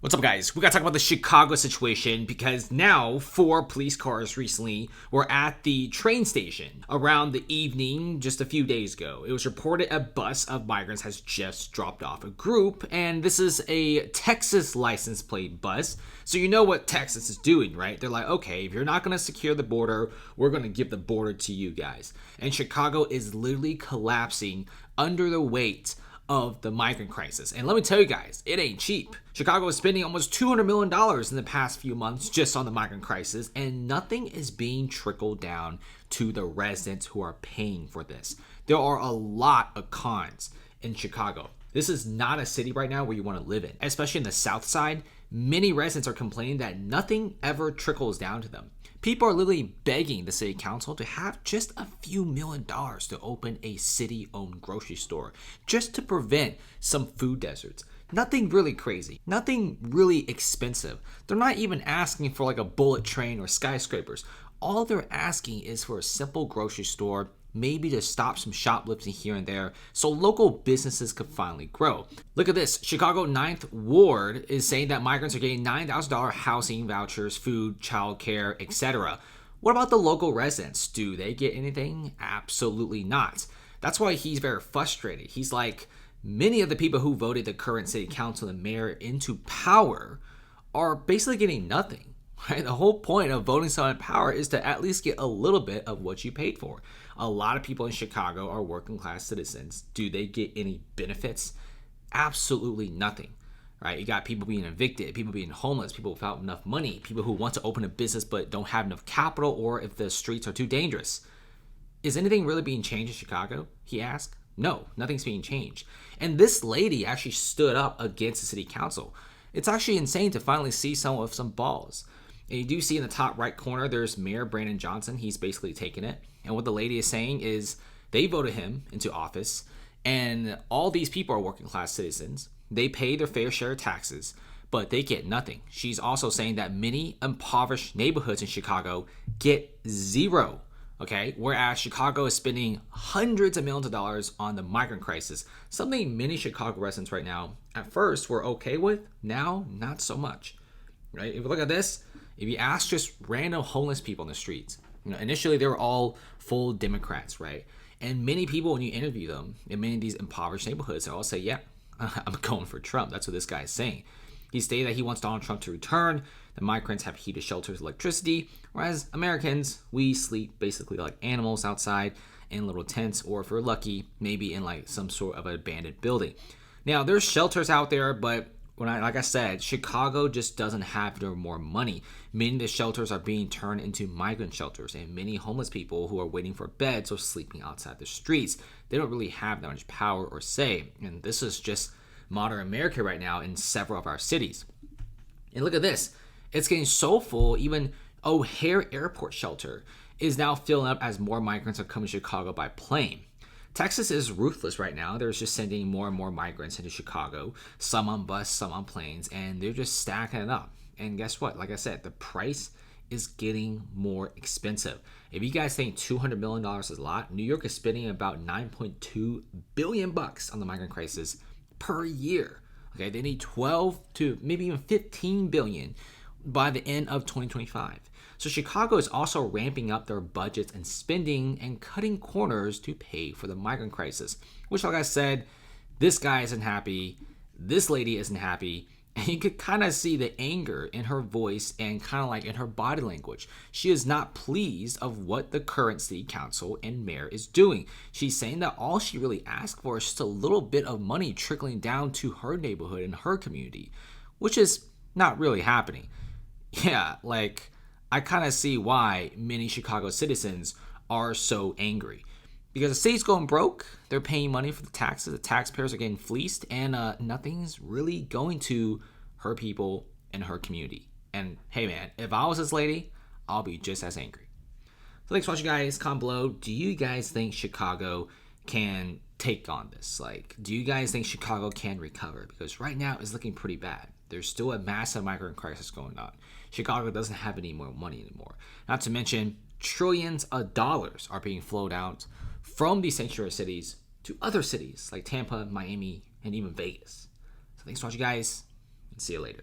What's up, guys? We gotta talk about the Chicago situation because now 4 police cars recently were at the train station around the evening just a few days ago. It was reported a bus of migrants has just dropped off a group, and this is a Texas license plate bus. So you know what Texas is doing, right? They're like, okay, if you're not gonna secure the border, we're gonna give the border to you guys. And Chicago is literally collapsing under the weight of the migrant crisis. And let me tell you guys, it ain't cheap. Chicago is spending almost $200 million in the past few months just on the migrant crisis, and nothing is being trickled down to the residents who are paying for this. There are a lot of cons in Chicago. This is not a city right now where you want to live in, especially in the south side. Many residents are complaining that nothing ever trickles down to them. People are literally begging the city council to have just a few $1 million to open a city-owned grocery store just to prevent some food deserts. Nothing really crazy, nothing really expensive. They're not even asking for like a bullet train or skyscrapers. All they're asking is for a simple grocery store, maybe to stop some shoplifting here and there so local businesses could finally grow. Look at this. Chicago 9th Ward is saying that migrants are getting $9,000 housing vouchers, food, childcare, etc. What about the local residents? Do they get anything? Absolutely not. That's why he's very frustrated. He's like, many of the people who voted the current city council and mayor into power are basically getting nothing. Right? The whole point of voting someone in power is to at least get a little bit of what you paid for. A lot of people in Chicago are working class citizens. Do they get any benefits? Absolutely nothing. Right? You got people being evicted, people being homeless, people without enough money, people who want to open a business but don't have enough capital, or if the streets are too dangerous. Is anything really being changed in Chicago? He asked. No, nothing's being changed. And this lady actually stood up against the city council. It's actually insane to finally see someone with some balls. And you do see in the top right corner, there's Mayor Brandon Johnson. He's basically taking it. And what the lady is saying is they voted him into office, and all these people are working class citizens. They pay their fair share of taxes, but they get nothing. She's also saying that many impoverished neighborhoods in Chicago get zero. Okay, whereas Chicago is spending hundreds of millions of dollars on the migrant crisis, something many Chicago residents right now at first were okay with, now not so much. Right? If you look at this, if you ask just random homeless people in the streets, initially they were all full Democrats, right? And many people, when you interview them in many of these impoverished neighborhoods, they all say, yeah, I'm going for Trump. That's what this guy is saying. He stated that he wants Donald Trump to return. The migrants have heated shelters, electricity, whereas Americans, we sleep basically like animals outside in little tents, or if we're lucky, maybe in like some sort of an abandoned building. Now, there's shelters out there, but like I said, Chicago just doesn't have more money. Many of the shelters are being turned into migrant shelters, and many homeless people who are waiting for beds are sleeping outside the streets. They don't really have that much power or say, and this is just modern America right now in several of our cities. And look at this. It's getting so full, even O'Hare Airport Shelter is now filling up as more migrants are coming to Chicago by plane. Texas is ruthless right now. They're just sending more and more migrants into Chicago, some on bus, some on planes, and they're just stacking it up. And guess what? Like I said, the price is getting more expensive. If you guys think $200 million is a lot, New York is spending about $9.2 billion on the migrant crisis per year. Okay, they need 12 to maybe even 15 billion by the end of 2025. So Chicago is also ramping up their budgets and spending and cutting corners to pay for the migrant crisis, which, like I said, this guy isn't happy, this lady isn't happy, and you could kind of see the anger in her voice and kind of like in her body language. She is not pleased of what the current city council and mayor is doing. She's saying that all she really asked for is just a little bit of money trickling down to her neighborhood and her community, which is not really happening. Yeah, like, I kind of see why many Chicago citizens are so angry. Because the city's going broke, they're paying money for the taxes, the taxpayers are getting fleeced, and nothing's really going to her people and her community. And hey man, if I was this lady, I'll be just as angry. So thanks for watching, guys. Comment below. Do you guys think Chicago can take on this? Like, do you guys think Chicago can recover? Because right now it's looking pretty bad. There's still a massive migrant crisis going on. Chicago doesn't have any more money anymore. Not to mention, trillions of dollars are being flowed out from these sanctuary cities to other cities like Tampa, Miami, and even Vegas. So thanks for watching, guys, and see you later.